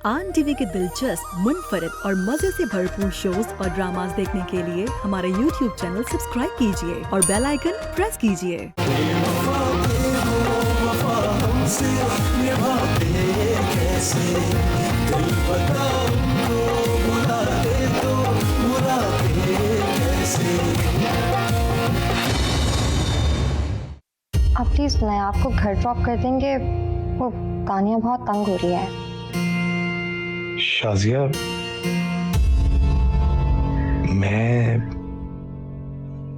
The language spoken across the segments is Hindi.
आन टीवी के दिलचस्प, मुनफरिद और मजे से भरपूर शोज और ड्रामास देखने के लिए हमारे YouTube चैनल सब्सक्राइब कीजिए और बेल आइकन प्रेस कीजिए। आप प्लीज मैं आपको घर ड्रॉप कर देंगे, वो तानिया बहुत तंग हो रही है। शाजिया,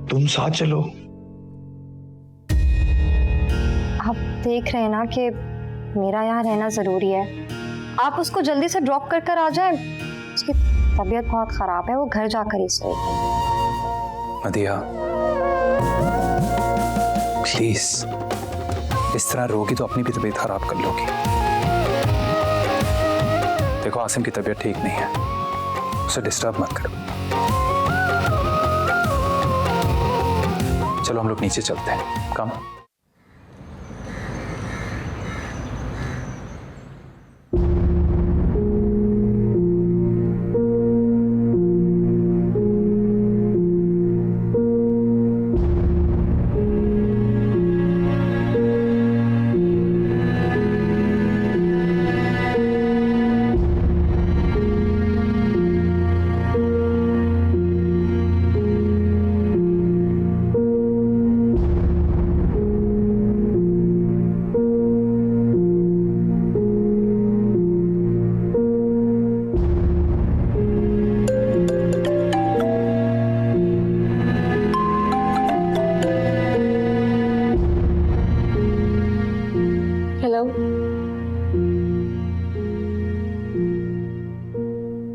तुम साथ चलो। आप देख रहे हैं ना कि मेरा यहाँ रहना जरूरी है। आप उसको जल्दी से ड्रॉप कर आ जाए। उसकी तबीयत बहुत खराब है, वो घर जाकर ही सोएगी। मदिया प्लीज, इस तरह रोगी तो अपनी भी तबीयत खराब कर लोगी। देखो आसिम की तबीयत ठीक नहीं है, उसे डिस्टर्ब मत करो। चलो हम लोग नीचे चलते हैं। कम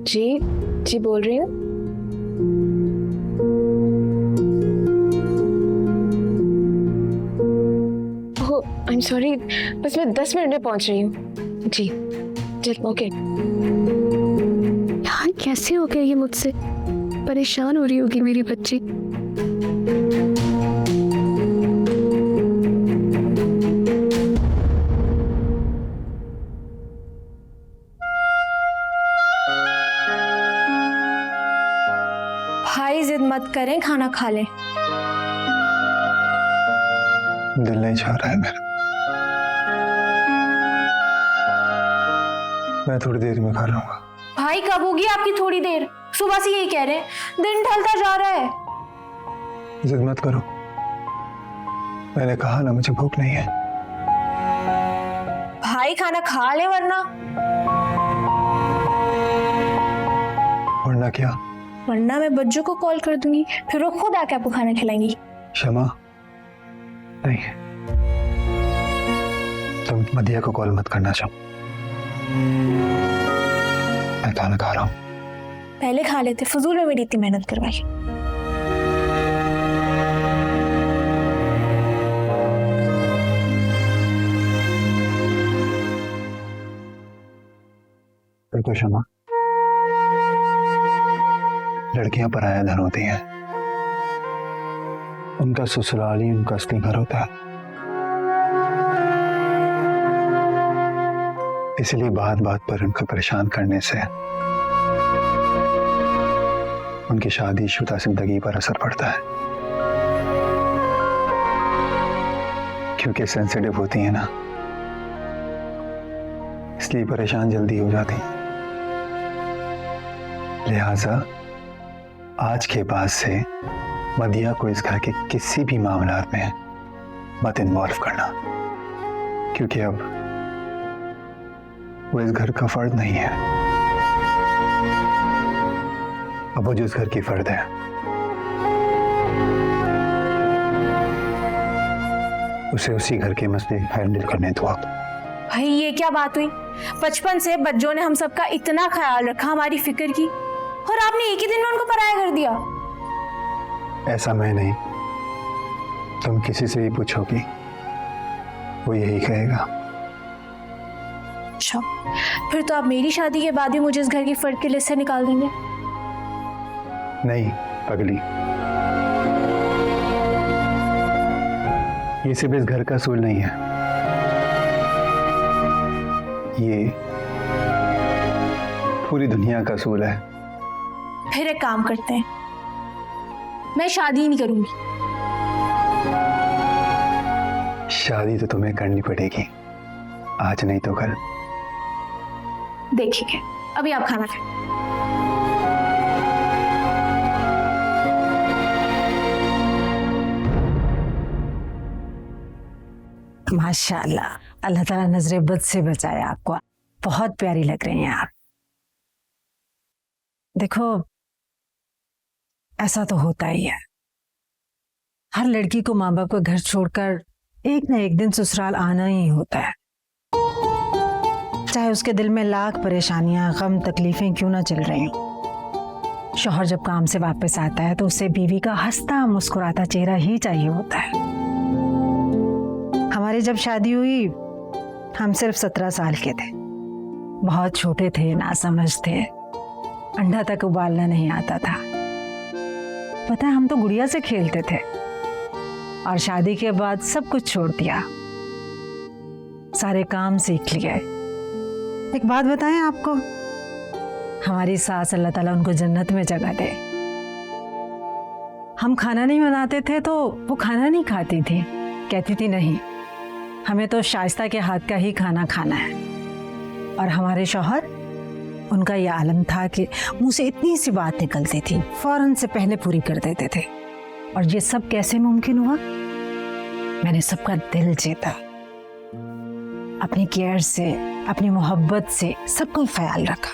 जी बोल रही हूँ। ओह आई एम सॉरी, बस मैं 10 मिनट में पहुंच रही हूँ। जी चल ओके। यार कैसे हो गया ये मुझसे? परेशान हो रही होगी मेरी बच्ची। भाई जिद मत करें, खाना खा लें। दिल नहीं चाह रहा है मेरा। मैं थोड़ी देर में खा लूंगा। भाई कब होगी आपकी थोड़ी देर? सुबह से यही कह रहे हैं, दिन ढलता जा रहा है। जिद मत करो, मैंने कहा ना मुझे भूख नहीं है। भाई खाना खा ले वरना क्या? वरना मैं बच्चों को कॉल कर दूंगी, फिर वो खुद आके आपको खाना खिलाएंगी। शमा नहीं, तुम मदिया को कॉल मत करना चाहो। मैं खाना खा रहा हूँ। पहले खा लेते, फजूल में मेरी इतनी मेहनत करवाई। देखो शमा, लड़कियां पराया धन होती हैं, उनका ससुराल ही उनका असली घर होता है। इसलिए बात बात पर उनको परेशान करने से उनकी शादीशुदा जिंदगी पर असर पड़ता है, क्योंकि सेंसिटिव होती है ना, इसलिए परेशान जल्दी हो जाती हैं। लिहाजा आज के बाद से मदिया को इस घर के किसी भी मामलात में मत इन्वॉल्व करना, क्योंकि अब वो इस घर का फर्द नहीं है। अब वो जिस घर की फर्द है उसे उसी घर के मसले हैंडल करने दो आप। भाई ये क्या बात हुई? बचपन से बच्चों ने हम सबका इतना ख्याल रखा, हमारी फिक्र की, और आपने एक ही दिन में उनको पराया कर दिया। ऐसा मैं नहीं, तुम किसी से भी पूछोगी वो यही कहेगा। अच्छा, फिर तो आप मेरी शादी के बाद भी मुझे इस घर की फर्द की लिस्ट से निकाल देंगे? नहीं पगली, ये सिर्फ इस घर का असूल नहीं है, ये पूरी दुनिया का असूल है। फिर एक काम करते हैं, मैं शादी ही नहीं करूंगी। शादी तो तुम्हें करनी पड़ेगी, आज नहीं तो कल। देखिए अभी आप खाना खाएं। माशाल्लाह, अल्लाह ताला नजरे बद से बचाए आपको। बहुत प्यारी लग रही हैं आप। देखो, ऐसा तो होता ही है, हर लड़की को माँ बाप का घर छोड़कर एक ना एक दिन ससुराल आना ही होता है, चाहे उसके दिल में लाख परेशानियां, गम, तकलीफें क्यों ना चल रही हों। शौहर जब काम से वापस आता है तो उसे बीवी का हंसता मुस्कुराता चेहरा ही चाहिए होता है। हमारी जब शादी हुई हम सिर्फ 17 साल के थे, बहुत छोटे थे, नासमझ थे, अंडा तक उबालना नहीं आता था। पता है, हम तो गुड़िया से खेलते थे और शादी के बाद सब कुछ छोड़ दिया, सारे काम सीख लिए। एक बात बताएं आपको, हमारी सास, अल्लाह ताला उनको जन्नत में जगह दे, हम खाना नहीं बनाते थे तो वो खाना नहीं खाती थी, कहती थी नहीं, हमें तो शाइस्ता के हाथ का ही खाना खाना है। और हमारे शौहर, उनका यह आलम था कि मुंह से इतनी सी बात निकलती थी फौरन से पहले पूरी कर देते थे। और ये सब कैसे मुमकिन हुआ? मैंने सबका दिल जीता, अपनी केयर से, अपनी मोहब्बत से सबका ख्याल रखा।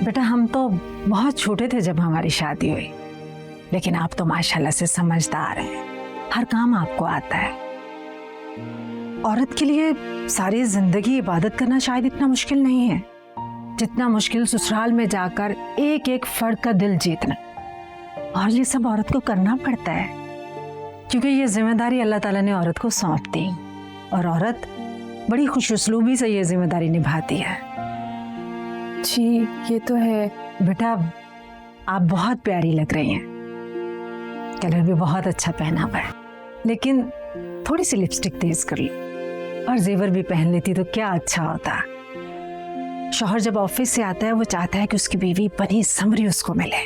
बेटा, हम तो बहुत छोटे थे जब हमारी शादी हुई, लेकिन आप तो माशाल्लाह से समझदार हैं, हर काम आपको आता है। औरत के लिए सारी जिंदगी इबादत करना शायद इतना मुश्किल नहीं है जितना मुश्किल ससुराल में जाकर एक एक फर्द का दिल जीतना। और ये सब औरत को करना पड़ता है, क्योंकि ये जिम्मेदारी अल्लाह ताला ने औरत को सौंप दी, और औरत बड़ी खुशउस्लूबी से ये जिम्मेदारी निभाती है। जी ये तो है। बेटा, आप बहुत प्यारी लग रही हैं, कलर भी बहुत अच्छा पहना हुआ है, लेकिन थोड़ी सी लिपस्टिक तेज कर लो और जेवर भी पहन लेती तो क्या अच्छा होता। शौहर जब ऑफिस से आता है वो चाहता है कि उसकी बीवी बनी समरी उसको मिले,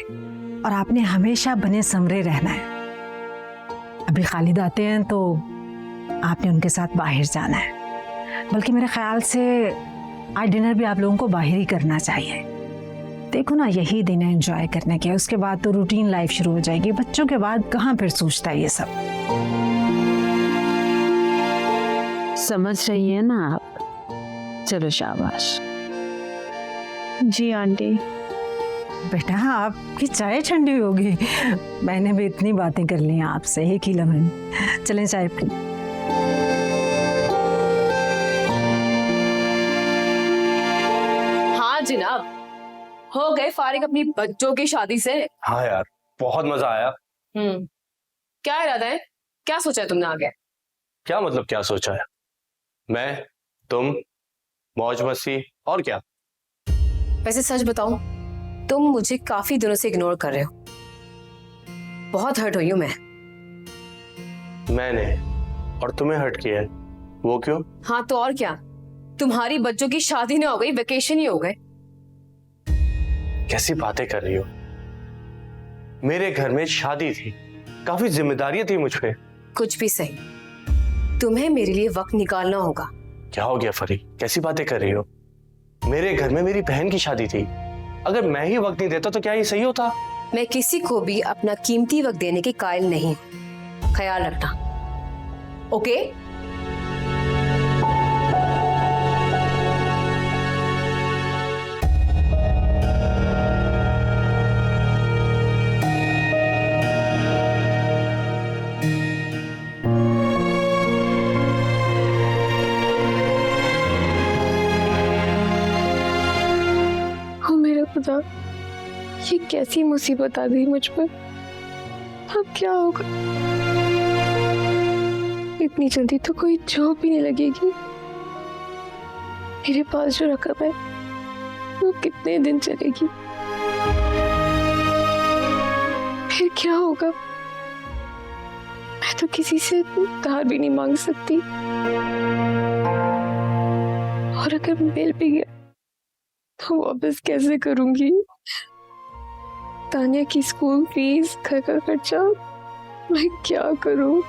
और आपने हमेशा बने समरे रहना है। अभी खालिद आते हैं तो आपने उनके साथ बाहर जाना है, बल्कि मेरे ख्याल से आज डिनर भी आप लोगों को बाहर ही करना चाहिए। देखो ना, यही दिन है एंजॉय करने के, उसके बाद तो रूटीन लाइफ शुरू हो जाएगी। बच्चों के बाद कहाँ फिर सोचता है ये सब। समझ रही है ना आप? चलो शाबाश। जी आंटी। बेटा, आपकी चाय ठंडी होगी, मैंने भी इतनी बातें कर ली हैं आपसे एक ही लम्हे में। चलें चाय पी। हाँ जनाब, हो गए फारिग अपनी बच्चों की शादी से? हाँ यार, बहुत मजा आया। क्या इरादा है, क्या सोचा है तुमने आगे? क्या मतलब क्या सोचा है? मैं, तुम, मौज मस्ती, और क्या? वैसे सच बताऊं, तुम मुझे काफी दिनों से इग्नोर कर रहे हो। बहुत हर्ट हुई हूं मैं। मैंने और तुम्हें हर्ट किया है, वो क्यों? हाँ तो और क्या, तुम्हारी बच्चों की शादी ना हो गई, वेकेशन ही हो गए। कैसी बातें कर रही हो? मेरे घर में शादी थी, काफी जिम्मेदारियां थी मुझ पे। कुछ भी सही, तुम्हें मेरे लिए वक्त निकालना होगा। क्या हो गया फरी, कैसी बातें कर रही हो? मेरे घर में मेरी बहन की शादी थी, अगर मैं ही वक्त नहीं देता तो क्या ये सही होता? मैं किसी को भी अपना कीमती वक्त देने के कायल नहीं हूं, ख्याल रखना। ओके? खुदा, ये कैसी मुसीबत आ गई मुझ पर। अब क्या होगा? इतनी जल्दी तो कोई जॉब भी नहीं लगेगी। मेरे पास जो रकम है वो कितने दिन चलेगी? फिर क्या होगा? मैं तो किसी से उधार भी नहीं मांग सकती, और अगर मिल भी गया तो वापस कैसे करूंगी? तानिया की स्कूल फीस, घर का खर्चा, मैं क्या करूं?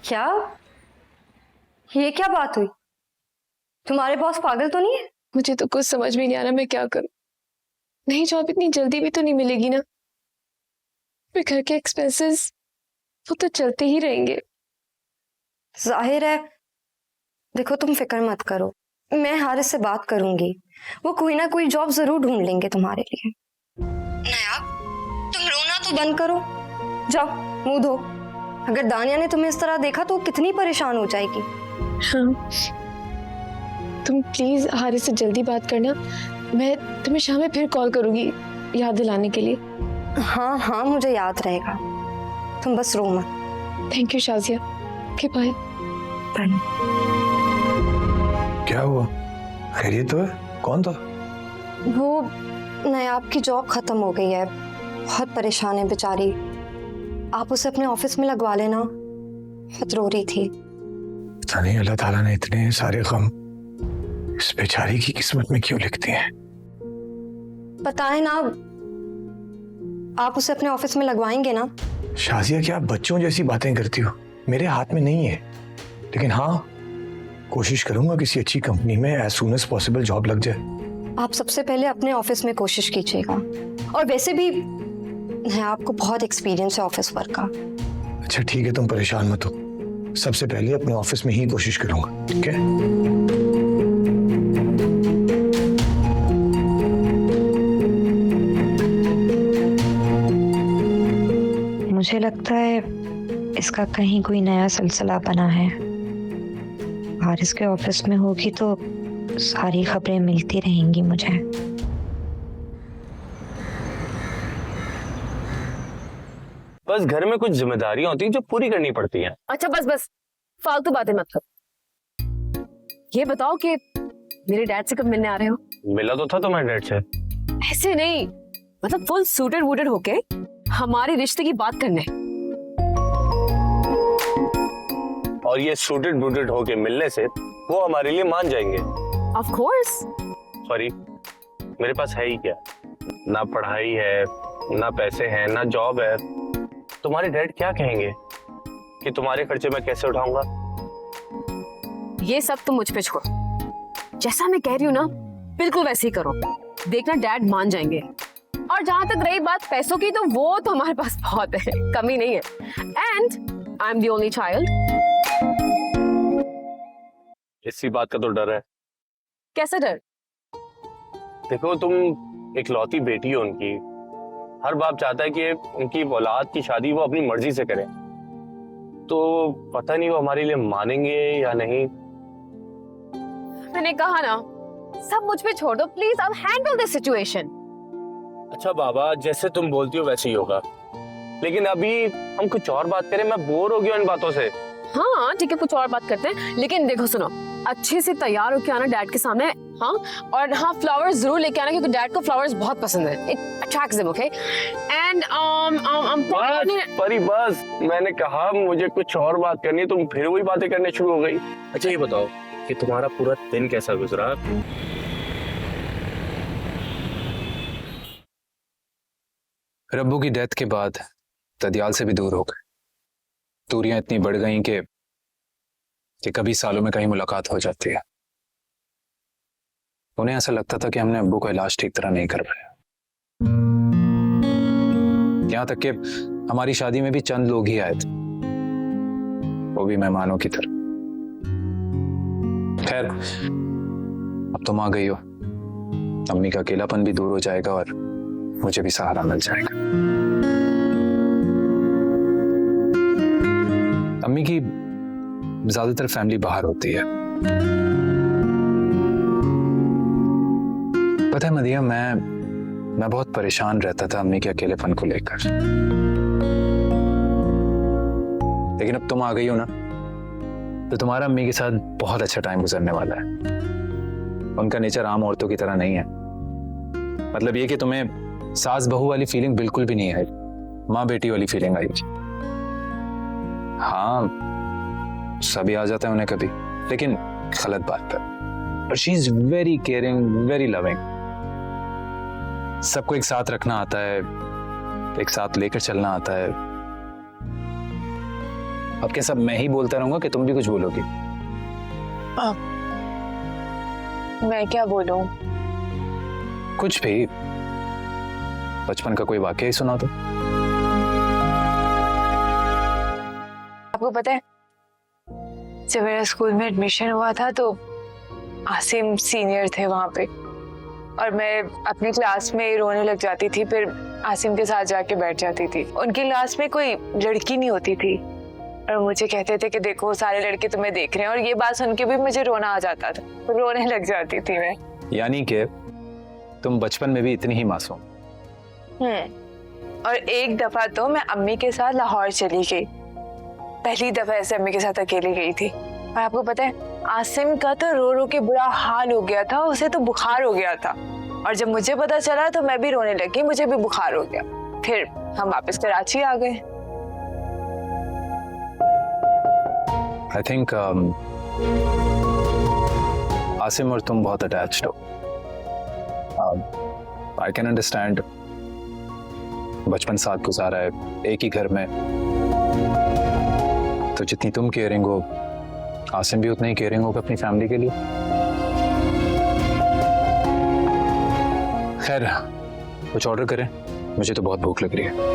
क्या? ये क्या बात हुई? तुम्हारे बॉस पागल तो नहीं है? मुझे तो कुछ समझ में नहीं आ रहा मैं क्या करूं। नहीं जॉब इतनी जल्दी भी तो नहीं मिलेगी ना। फिर घर के एक्सपेंसेस वो तो चलते ही रहेंगे। जाहिर है। देखो तुम फिक्र मत करो, मैं हारिस से बात करूंगी, वो कोई ना कोई जॉब जरूर ढूंढ लेंगे तुम्हारे लिए। नया, तुम रोना तो बंद करो, जाओ मुंह धो। अगर दानिया ने तुम्हें इस तरह देखा तो कितनी परेशान हो जाएगी। हाँ, तुम प्लीज हारिस से जल्दी बात करना। मैं तुम्हें शाम में फिर कॉल करूंगी याद दिलाने के लिए। हाँ हाँ मुझे याद रहेगा, तुम बस रो मत। Thank you Shazia. Okay bye. क्या हुआ? खैरियत तो है? कौन था? वो नयाब की जॉब खत्म हो गई है, बहुत परेशान है बेचारी। आप उसे अपने ऑफिस में लगवा लेना। बहुत रो रही थी। पता नहीं अल्लाह ताला ने इतने सारे गम इस बेचारी की किस्मत में क्यों लिखते हैं। पता है ना, आप उसे अपने ऑफिस में लगवाएंगे ना? शाजिया, क्या आप बच्चों जैसी बातें करती हो? मेरे हाथ में नहीं है, लेकिन हाँ कोशिश करूंगा किसी अच्छी कंपनी में as soon as possible job लग जाए। आप सबसे पहले अपने ऑफिस में कोशिश कीजिएगा, और वैसे भी आपको बहुत एक्सपीरियंस है ऑफिस वर्क का। अच्छा ठीक है, तुम परेशान मत हो, सबसे पहले अपने ऑफिस में ही कोशिश करूंगा, ठीक है? मुझे लगता है इसका कहीं कोई नया सिलसिला बना है। हारिस के ऑफिस में होगी तो सारी खबरें मिलती रहेंगी मुझे। बस घर में कुछ जिम्मेदारियां होती हैं जो पूरी करनी पड़ती हैं। अच्छा बस बस फालतू बातें मत करो। ये बताओ कि मेरे डैड से कब मिलने आ रहे हो? मिला तो था तुम्हारे डैड से। ऐसे नहीं, मतलब फुल सूटेड वूटेड होके हमारे रिश्ते की बात करने। और ये सूटेड बूटेड होके मिलने से वो हमारे लिए मान जाएंगे। Of course. सॉरी, मेरे पास है ही क्या? ना पढ़ाई है, ना पैसे हैं, ना जॉब है। तुम्हारे डैड क्या कहेंगे कि तुम्हारे खर्चे मैं कैसे उठाऊंगा? ये सब तुम मुझ पे छोड़ो, जैसा मैं कह रही हूँ ना बिल्कुल वैसे ही करो, देखना डैड मान जाएंगे। और जहां तक रही बात पैसों की, तो वो तो हमारे पास बहुत है, कमी नहीं है। And I am the only child. इसी बात का तो डर है। कैसा डर? देखो, तुम इकलौती बेटी हो उनकी। हर बाप चाहता है कि उनकी औलाद की शादी वो अपनी मर्जी से करें। तो पता नहीं वो हमारे लिए मानेंगे या नहीं। मैंने कहा ना, सब मुझ पे छोड़ दो please, I will handle this situation. अच्छा बाबा, जैसे तुम बोलती हो वैसे ही होगा, लेकिन अभी हम कुछ और बात करें। मैं बोर हो गया इन बातों से। हाँ ठीक है, कुछ और बात करते हैं, लेकिन देखो सुनो, अच्छे से तैयार होके आना डैड के सामने। हाँ, और हाँ फ्लावर्स जरूर लेके आना, क्योंकि डैड को फ्लावर्स बहुत पसंद है। It attracts them, okay? And परी बस, मैंने कहा मुझे कुछ और बात करनी है, तुम फिर वही बातें करने शुरू हो गई। अच्छा ये बताओ कि तुम्हारा पूरा दिन कैसा गुजरा? रब्बू की डेथ के बाद ददियाल से भी दूर हो गए। दूरियां इतनी बढ़ गई कि कभी सालों में कहीं मुलाकात हो जाती है। उन्हें ऐसा लगता था कि हमने अब्बू का इलाज ठीक तरह नहीं कर पाया। यहां तक कि हमारी शादी में भी चंद लोग ही आए थे, वो भी मेहमानों की तरह। खैर, अब तुम आ गई हो, अम्मी का अकेलापन भी दूर हो जाएगा और मुझे भी सहारा मिल जाएगा। अम्मी की ज्यादातर फैमिली बाहर होती है। पता है मदिया, मैं बहुत परेशान रहता था अम्मी के अकेलेपन को लेकर, लेकिन अब तुम आ गई हो ना, तो तुम्हारा अम्मी के साथ बहुत अच्छा टाइम गुजरने वाला है। उनका नेचर आम औरतों की तरह नहीं है। मतलब ये कि तुम्हें सास बहू वाली फीलिंग बिल्कुल भी नहीं आई, माँ बेटी वाली फीलिंग आई। हाँ सभी आ जाता है उन्हें कभी, लेकिन गलत बात पर। पर she is very caring, very loving. सबको एक साथ रखना आता है, एक साथ लेकर चलना आता है। अब क्या सब मैं ही बोलता रहूंगा कि तुम भी कुछ बोलोगी? मैं क्या बोलूं? कुछ भी, बचपन का कोई वाकया ही सुना दो। आपको पता है जब मेरा स्कूल में एडमिशन हुआ था तो आसिम सीनियर थे वहां पे, और मैं अपनी क्लास में रोने लग जाती थी, फिर आसिम के साथ जाके बैठ जाती थी। उनकी क्लास में कोई लड़की नहीं होती थी और मुझे कहते थे कि देखो सारे लड़के तुम्हें देख रहे हैं, और ये बात सुन के भी मुझे रोना आ जाता था, रोने लग जाती थी मैं। यानी कि तुम बचपन में भी इतनी ही मासूम। और एक दफा तो मैं अम्मी के साथ लाहौर चली गई, पहली दफा ऐसे अम्मी के साथ अकेली गई थी। और आपको पता है आसिम का तो रो रो के बुरा हाल हो गया था, उसे तो बुखार हो गया था, और जब मुझे पता चला तो मैं भी रोने लगी, मुझे भी बुखार हो गया। फिर हम वापस कराची आ गए। आई थिंक आसिम और तुम बहुत अटैच्ड हो। आई कैन अंडरस्टैंड, बचपन साथ गुजारा है एक ही घर में, तो जितनी तुम केयरिंग हो आसिम भी उतना ही केयरिंग होगा अपनी फैमिली के लिए। खैर कुछ ऑर्डर करें, मुझे तो बहुत भूख लग रही है।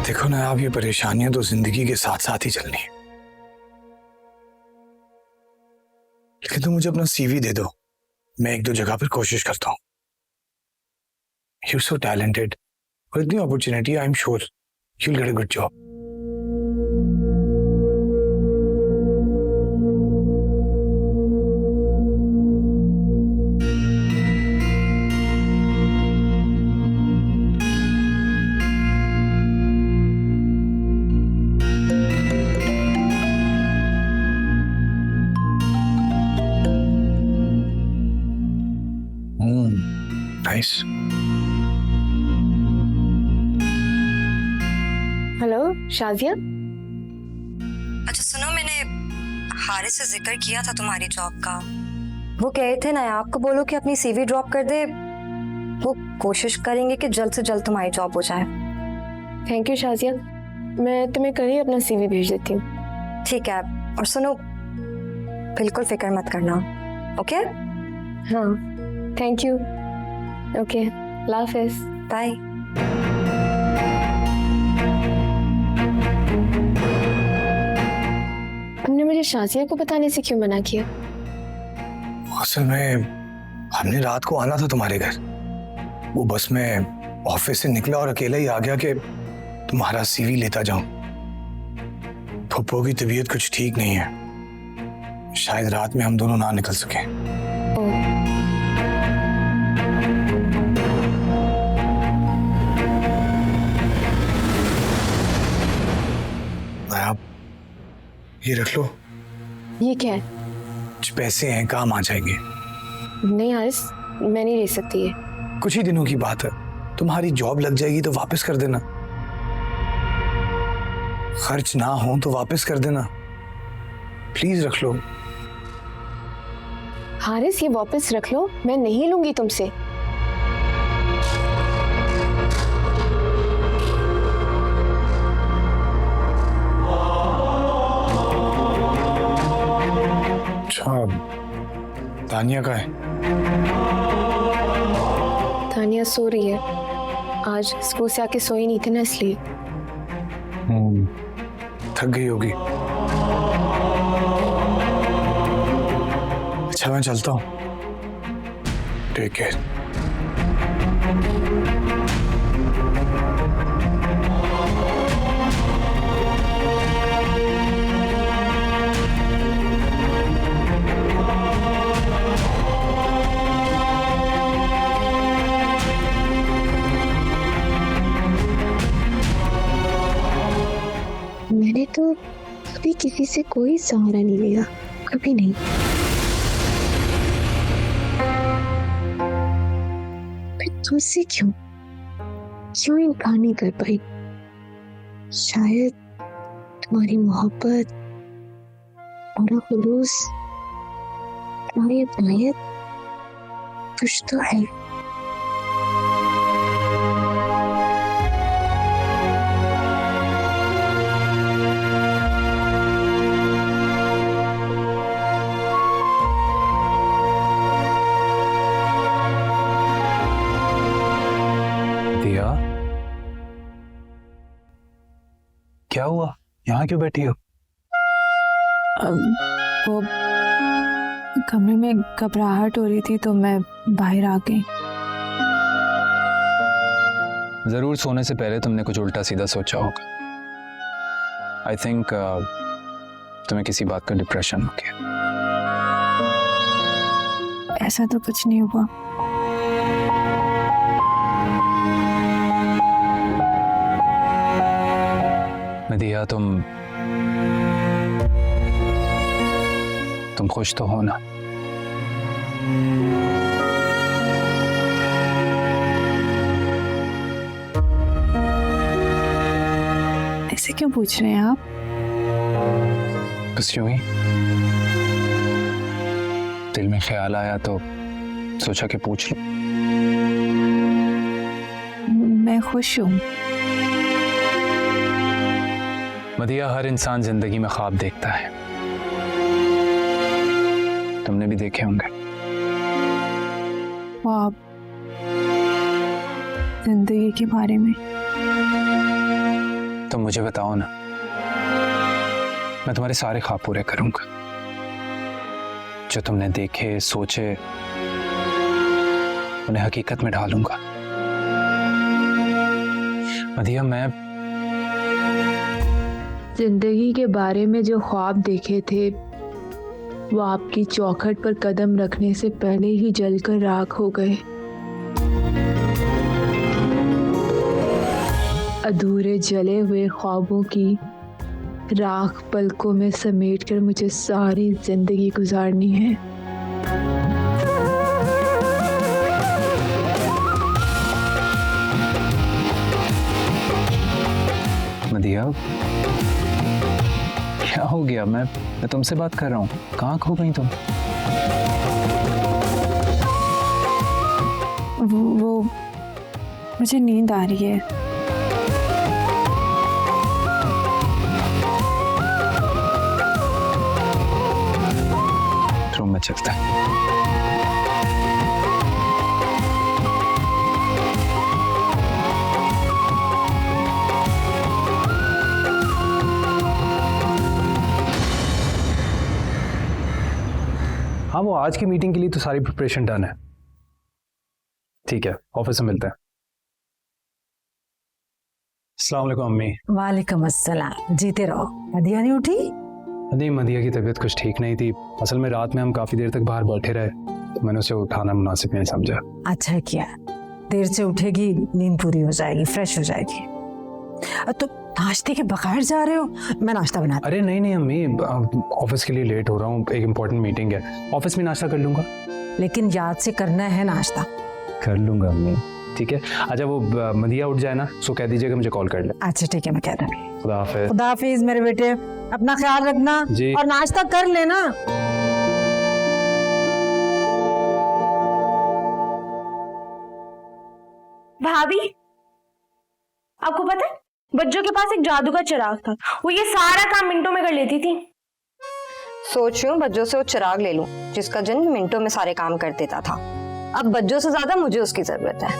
देखो ना आप, ये परेशानियां तो जिंदगी के साथ साथ ही चलनी है, लेकिन तुम मुझे अपना सीवी दे दो, मैं एक दो जगह पर कोशिश करता हूँ। यू सो टैलेंटेड, और इतनी opportunity, I am sure you will get a good job. Nice. Hello Shazia. अच्छा सुनो, मैंने हारिस से जिक्र किया था तुम्हारी जॉब का। वो कहे थे ना आपको बोलो कि अपनी सीवी ड्रॉप कर दे, वो कोशिश करेंगे कि जल्द से जल्द तुम्हारी जॉब हो जाए। थैंक यू शाजिया, मैं तुम्हें कल ही अपना सीवी भेज देती हूँ। ठीक है, और सुनो बिल्कुल फिक्र मत करना, ओके? हाँ थैंक यू। ओके अल्लाह हाफिज़, बाय। तुमने मुझे शाजिया को बताने से क्यों मना किया? असल में हमने रात को आना था तुम्हारे घर, वो बस में ऑफिस से निकला और अकेला ही आ गया कि तुम्हारा सीवी लेता जाऊं। पप्पो की तबीयत कुछ ठीक नहीं है, शायद रात में हम दोनों ना निकल सके। आप ये रख लो। ये क्या है? कुछ पैसे हैं, काम आ जाएंगे। नहीं हारिस, मैं नहीं ले सकती है। कुछ ही दिनों की बात है, तुम्हारी जॉब लग जाएगी तो वापस कर देना, खर्च ना हो तो वापस कर देना, प्लीज रख लो। हारिस ये वापस रख लो, मैं नहीं लूंगी तुमसे। अच्छा, तानिया का है? तानिया सो रही है, आज स्कूल से आके सोई नहीं थी ना, इसलिए। थक गई होगी। अच्छा मैं चलता हूँ, टेक केयर। मैंने तो कभी किसी से कोई सहारा नहीं लिया, कभी नहीं। फिर तुमसे क्यों इनकार नहीं कर पाई? शायद तुम्हारी मोहब्बत, तुम्हारा खुलूस, तुम्हारी अपनायत कुछ तो है। दिया, क्या हुआ? यहाँ क्यों बैठी हो? वो कमरे में घबराहट हो रही थी तो मैं बाहर आ गई। जरूर सोने से पहले तुमने कुछ उल्टा सीधा सोचा होगा। आई थिंक तुम्हें किसी बात का डिप्रेशन हो गया। ऐसा तो कुछ नहीं हुआ। मदिया, तुम खुश तो हो ना? ऐसे क्यों पूछ रहे हैं आप? बस यूं ही दिल में ख्याल आया तो सोचा कि पूछ लूं। मैं खुश हूँ। मदिया, हर इंसान जिंदगी में ख्वाब देखता है, तुमने भी देखे होंगे। ख्वाब जिंदगी के बारे में? तो मुझे बताओ ना, मैं तुम्हारे सारे ख्वाब पूरे करूंगा जो तुमने देखे सोचे, उन्हें हकीकत में ढालूंगा। मदिया, मैं जिंदगी के बारे में जो ख्वाब देखे थे वो आपकी चौखट पर कदम रखने से पहले ही जलकर राख हो गए। अधूरे जले हुए ख्वाबों की राख पलकों में समेटकर मुझे सारी जिंदगी गुजारनी है। मदिया, क्या हो गया? मैं तुमसे बात कर रहा हूँ, कहाँ खो गई तुम? वो मुझे नींद आ रही है। रूम में चलता है। हाँ, वो आज की मीटिंग के लिए तो सारी प्रिपरेशन डन है। ठीक है, ऑफिस में मिलते हैं। अस्सलाम वालेकुम अम्मी। वालेकुम अस्सलाम। जीते रहो। मदिया नहीं उठी? नहीं, मदिया की तबीयत कुछ ठीक नहीं थी। असल में रात में हम काफी देर तक बाहर बैठे रहे तो मैंने उसे उठाना मुनासिब नहीं समझा। अच्छा किया, देर से उठेगी, नींद पूरी हो जाएगी, फ्रेश हो जाएगी। तो नाश्ते के बगैर जा रहे हो? मैं नाश्ता बना। अरे नहीं नहीं अम्मी, ऑफिस के लिए लेट हो रहा हूँ, एक इम्पोर्टेंट मीटिंग है, ऑफिस में नाश्ता कर लूंगा। लेकिन याद से करना है नाश्ता। कर लूंगा अम्मी, ठीक है। अच्छा, वो मदिया उठ जाए ना, सो कह दीजिएगा मुझे कॉल कर ले। अच्छा ठीक है, मैं कह दूंगी। खुदा हाफिज। खुदा हाफिज मेरे बेटे, अपना ख्याल रखना जी। और नाश्ता कर लेना। भाभी, आपको पता है बच्चों के पास एक जादू का चिराग था, वो ये सारा काम मिनटों में कर लेती थी। सोच रही हूँ बज्जो से वो चिराग ले लूं जिसका जिन मिनटों में सारे काम कर देता था। अब बज्जो से ज्यादा मुझे उसकी जरूरत है।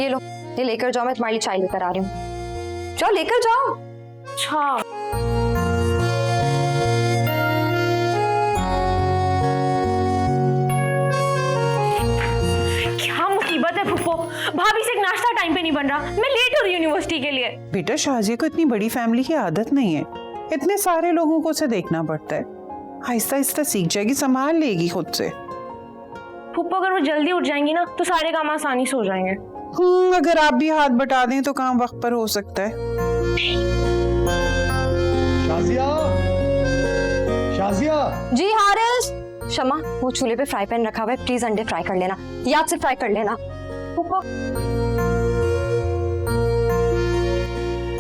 ये लो, ये लेकर जाओ, मैं तुम्हारे लिए चाय लेकर आ रही हूँ। जाओ लेकर जाओ। अच्छा भाभी से एक नाश्ता टाइम पे नहीं बन रहा, मैं लेट हो रही हूँ यूनिवर्सिटी के लिए। बेटा शाजिया को इतनी बड़ी फैमिली की आदत नहीं है, इतने सारे लोगों को उसे देखना पड़ता है। आहिस्ता आहिस्ता सीख जाएगी, संभाल लेगी खुद से। फूफा अगर वो जल्दी उठ जाएंगी ना तो सारे काम आसानी से हो जाएंगे। अगर आप भी हाथ बटा दें तो काम वक्त पर हो सकता है। शाजिया, शाजिया। जी हारिस। शमा, वो चूल्हे पे फ्राई पैन रखा हुआ है, प्लीज अंडे फ्राई कर लेना, याद से फ्राई कर लेना। फूफा।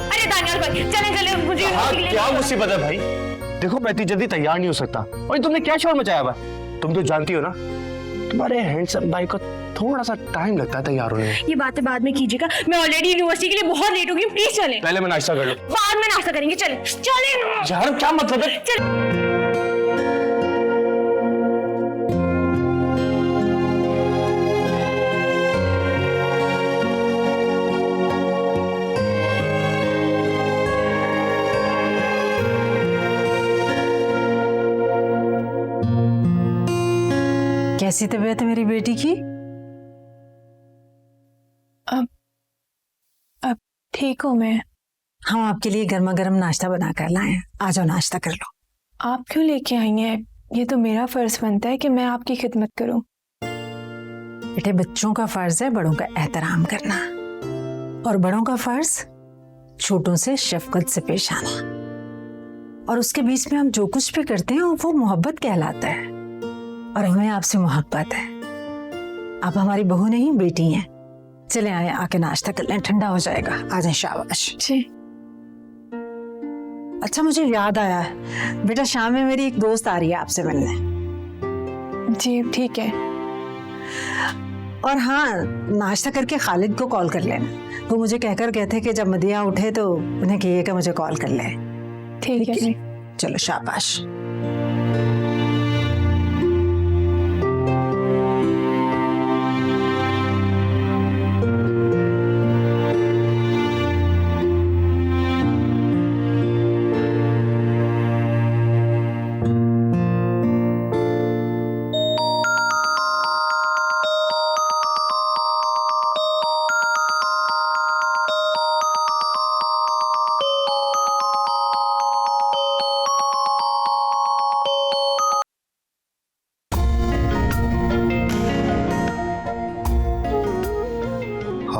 अरे दानियाल भाई, चले चले मुझे क्या मुसीबत है भाई? देखो मैं इतनी जल्दी तैयार नहीं हो सकता। और तुमने क्या शोर मचाया हुआ? तुम तो जानती हो ना, तुम्हारे हैंडसम भाई को थोड़ा सा टाइम लगता है तैयार होने में। ये बातें बाद में कीजिएगा, मैं ऑलरेडी यूनिवर्सिटी के लिए बहुत लेट हो गई हूँ, प्लीज चलें। पहले मैं नाश्ता कर लूं। बाद में नाश्ता करेंगे, चले चले ना। यार क्या मतलब है? चल। कैसी तबीयत है मेरी बेटी की? अब ठीक हूँ मैं। हम आपके लिए गर्मा गर्म नाश्ता बना कर लाए, आ जाओ नाश्ता कर लो। आप क्यों लेके आई हैं? ये तो मेरा फर्ज बनता है कि मैं आपकी खिदमत करूं। बेटे, बच्चों का फर्ज है बड़ों का एहतराम करना, और बड़ों का फर्ज छोटों से शफकत से पेश आना, और उसके बीच में हम जो कुछ भी करते हैं वो मोहब्बत कहलाता है, और हमें आपसे मोहब्बत है। आप हमारी बहू नहीं बेटी हैं। चले आए, आके नाश्ता कर लें, ठंडा हो जाएगा। आ जाए। शाबाश जी। अच्छा, मुझे याद आया है बेटा, शाम में मेरी एक दोस्त आ रही है आपसे मिलने। जी ठीक है। और हाँ, नाश्ता करके खालिद को कॉल कर लेना। वो मुझे कहकर गए थे कि जब मदिया उठे तो उन्हें कहिएगा मुझे कॉल कर ले। ठीक है। चलो शाबाश।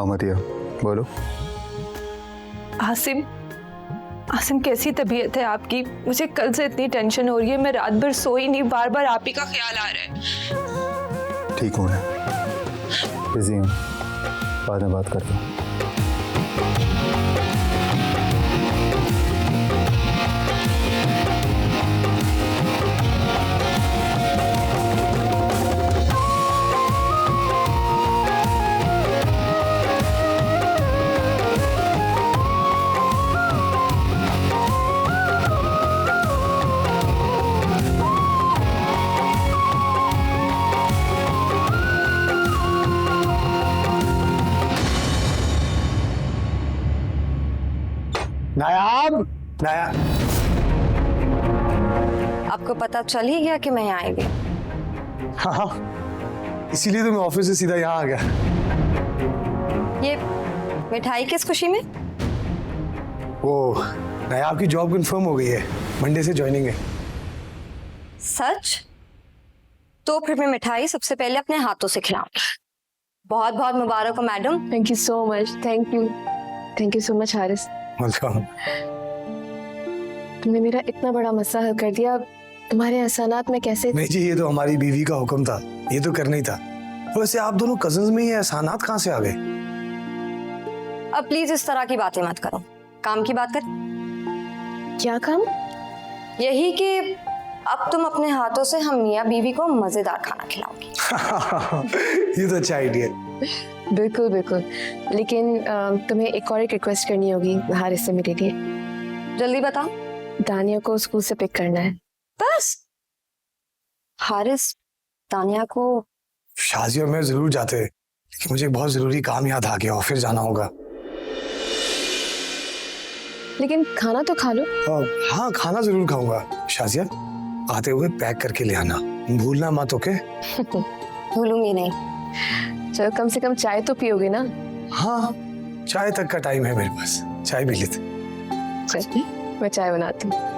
मदिया बोलो। आसिम, आसिम कैसी तबीयत है आपकी? मुझे कल से इतनी टेंशन हो रही है, मैं रात भर सोई नहीं, बार बार आप ही का ख्याल आ रहा है। ठीक हूँ मैं, बिजी हूँ, बाद में बात करता हूँ। नायाब, नायाब। आपको पता चल ही गया कि मैं यहाँ आई हुई। हाँ, इसीलिए तो मैं ऑफिस से सीधा यहाँ आ गया। ये मिठाई किस खुशी में? वो नायाब की जॉब कंफर्म हो गई है, मंडे से ज्वाइनिंग है। सच? तो फिर मैं मिठाई सबसे पहले अपने हाथों से खिलाऊंगी। बहुत बहुत मुबारक हो madam. Thank you so much. Thank you so much Haris. Welcome. तुमने मेरा इतना बड़ा मसला हल कर दिया। तुम्हारे एहसानात में कैसे? नहीं जी, ये तो हमारी बीवी का हुक्म था, ये तो करना ही था। वैसे आप दोनों कजिन्स में ये एहसानात कहाँ से आ गए? अब प्लीज इस तरह की बातें मत करो, काम की बात कर। क्या काम? यही कि अब तुम अपने हाथों से हम मियाँ बीवी को मजेदार खाना खिलाओगी। ये तो अच्छा आइडिया। बिल्कुल बिल्कुल, लेकिन तुम्हें एक और रिक्वेस्ट करनी होगी हारिस से मेरे लिए। जल्दी बताओ। दानिया को स्कूल से पिक करना है बस। हारिस, दानिया को शाजी और मैं जरूर जाते, लेकिन मुझे बहुत जरूरी काम याद आ गया, ऑफिस जाना होगा। लेकिन खाना तो खा लो। हाँ, खाना जरूर खाऊंगा। शाजिया, आते हुए पैक करके ले आना, भूलना मत। ओके? भूलूंगी नहीं। चलो कम से कम चाय तो पियोगे ना? हाँ, चाय तक का टाइम है मेरे पास, चाय पी लेते। चल मैं चाय बनाती हूँ।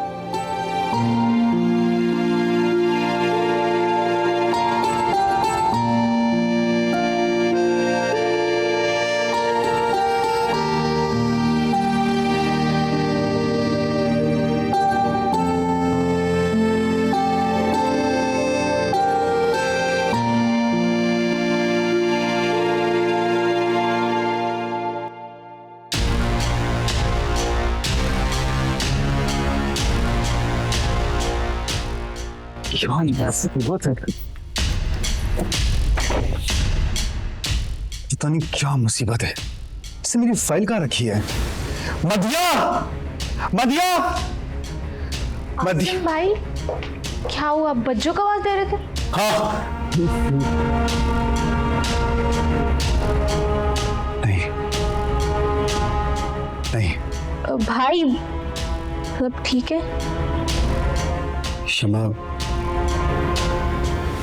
पता नहीं क्या मुसीबत है, इससे मेरी फाइल कहाँ रखी है? मदिया, मदिया, मदिया भाई क्या हुआ? बच्चों को आवाज दे रहे थे? हाँ। नहीं नहीं भाई सब ठीक है? शमा,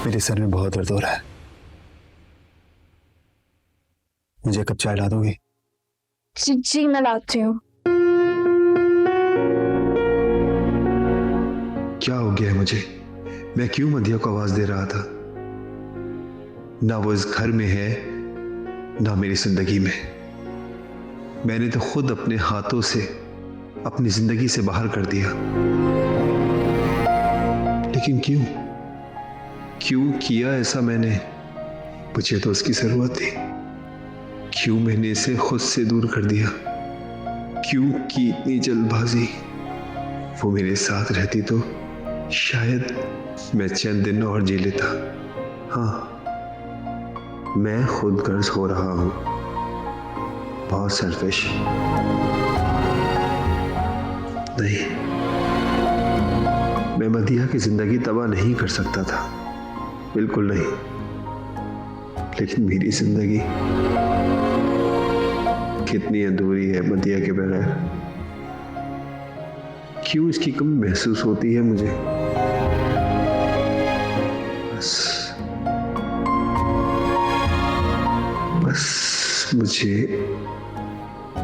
मेरे सर में बहुत दर्द हो रहा है, मुझे कब चाय ला दोगी? जी मैं लाती हूँ। क्या हो गया है मुझे? मैं क्यों मदिया को आवाज दे रहा था? ना वो इस घर में है, ना मेरी जिंदगी में। मैंने तो खुद अपने हाथों से अपनी जिंदगी से बाहर कर दिया। लेकिन क्यों क्यों किया ऐसा मैंने? मुझे तो उसकी जरूरत थी। क्यों मैंने इसे खुद से दूर कर दिया? क्यों की इतनी जल्दबाजी? वो मेरे साथ रहती तो शायद मैं चंद दिन और जी लेता। हाँ, मैं खुद गर्ज हो रहा हूं, बहुत सेल्फिश। नहीं, मैं मदिया की जिंदगी तबाह नहीं कर सकता था, बिल्कुल नहीं। लेकिन मेरी जिंदगी कितनी अधूरी है मदिया के बगैर। क्यों इसकी कमी महसूस होती है मुझे? बस मुझे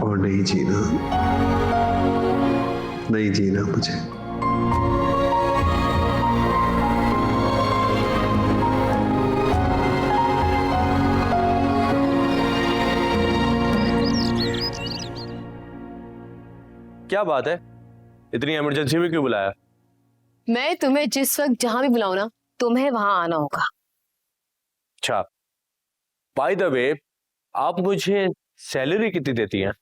और नहीं जीना, नहीं जीना मुझे। क्या बात है, इतनी इमरजेंसी में क्यों बुलाया? मैं तुम्हें जिस वक्त जहां भी बुलाऊं ना, तुम्हें वहां आना होगा। अच्छा, बाय द वे, आप मुझे सैलरी कितनी देती हैं?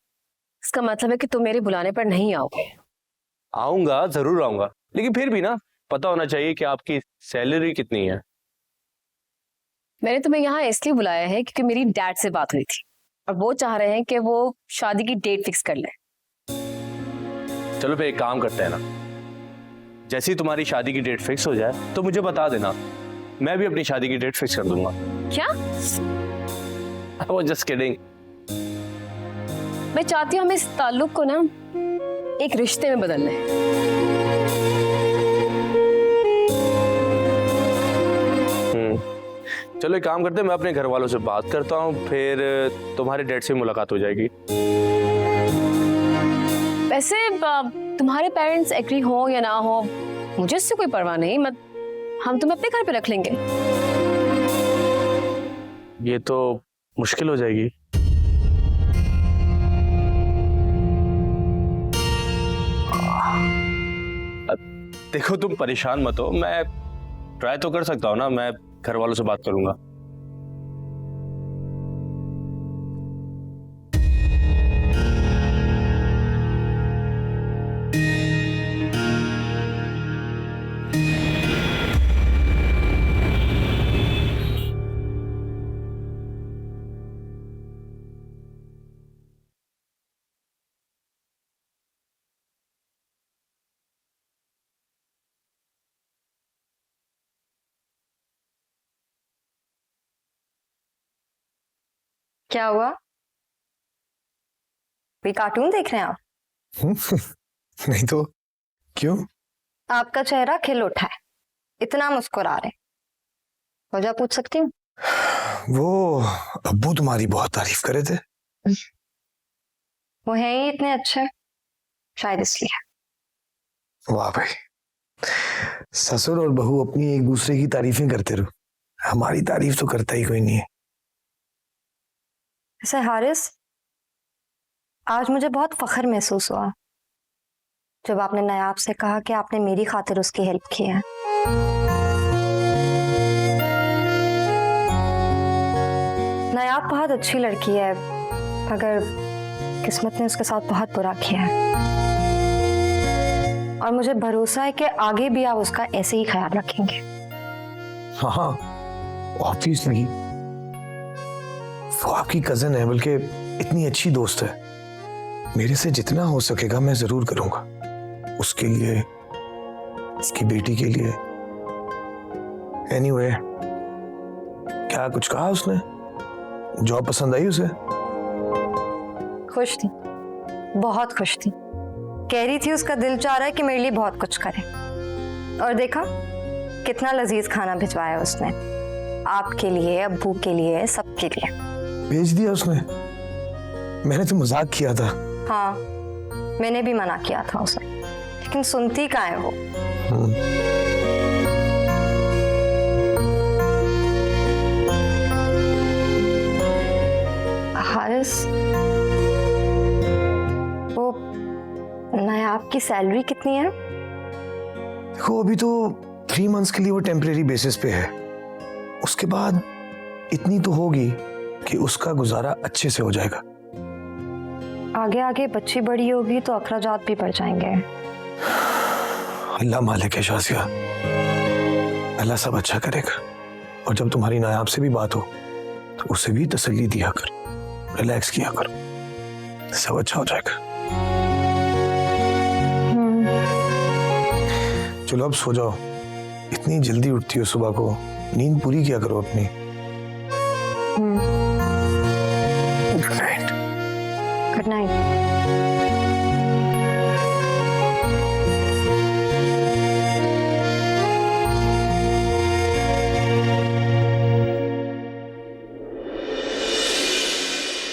इसका मतलब है कि तुम मेरे बुलाने पर नहीं आओगे। आऊंगा, जरूर आऊंगा, लेकिन फिर भी ना पता होना चाहिए कि आपकी सैलरी कितनी है। मैंने तुम्हें यहाँ इसलिए बुलाया है क्योंकि मेरी डैड से बात हुई थी और वो चाह रहे हैं कि वो शादी की डेट फिक्स कर ले। चलो फिर एक काम करते हैं ना, जैसे ही तुम्हारी शादी की डेट फिक्स हो जाए तो मुझे बता देना, मैं भी अपनी शादी की डेट फिक्स कर दूंगा। क्या? वो जस्ट किडिंग। मैं चाहती हूँ हम इस ताल्लुक को ना एक रिश्ते में बदल लें। चलो एक काम करते हैं, मैं अपने घर वालों से बात करता हूँ, फिर तुम्हारे डैड से मुलाकात हो जाएगी। वैसे तुम्हारे पेरेंट्स एग्री हो या ना हो, मुझे इससे कोई परवाह नहीं। हम तुम्हें अपने घर पे रख लेंगे। ये तो मुश्किल हो जाएगी। देखो तुम परेशान मत हो, मैं ट्राई तो कर सकता हूँ ना, मैं घर वालों से बात करूंगा। क्या हुआ? कोई कार्टून देख रहे हैं आप? नहीं तो क्यों? आपका चेहरा खिल उठा है, इतना मुस्कुरा रहे। वजह पूछ सकती हूँ? वो अब्बू तुम्हारी बहुत तारीफ करे थे। वो है ही इतने अच्छे, शायद इसलिए। वाह भाई, ससुर और बहू अपनी एक दूसरे की तारीफें करते रहो, हमारी तारीफ तो करता ही कोई नहीं है। ऐसे हारिस, आज मुझे बहुत फख्र महसूस हुआ जब आपने नायाब से कहा कि आपने मेरी खातिर उसकी हेल्प की है। नायाब बहुत अच्छी लड़की है, मगर किस्मत ने उसके साथ बहुत बुरा किया है। और मुझे भरोसा है कि आगे भी आप उसका ऐसे ही ख्याल रखेंगे। हाँ, ऑब्वियसली वो आपकी कजन है, बल्कि इतनी अच्छी दोस्त है। मेरे से जितना हो सकेगा मैं जरूर करूंगा उसके लिए, उसकी बेटी के लिए। एनीवे, क्या कुछ कहा उसने? जॉब पसंद आई उसे? खुश थी, बहुत खुश थी। कह रही थी उसका दिल चाह रहा है कि मेरे लिए बहुत कुछ करे। और देखा कितना लजीज खाना भिजवाया उसने, आपके लिए, अब्बू के लिए, सबके लिए। भेज दिया उसने? मैंने तो मजाक किया था। हाँ, मैंने भी मना किया था उसे, लेकिन सुनती कहाँ है वो। हारिस, वो नायाब की सैलरी कितनी है? देखो, अभी तो 3 मंथ्स के लिए वो टेम्परेरी बेसिस पे है। उसके बाद इतनी तो होगी कि उसका गुजारा अच्छे से हो जाएगा। आगे आगे बच्ची बड़ी होगी तो अखराजात भी बढ़ जाएंगे। अल्लाह मालिक है शाजिया, अल्लाह सब अच्छा करेगा। और जब तुम्हारी नायाब से भी बात हो तो उसे भी तसल्ली दिया कर, रिलैक्स किया करो, सब अच्छा हो जाएगा। चलो अब सो जाओ, इतनी जल्दी उठती हो सुबह को, नींद पूरी किया करो अपनी।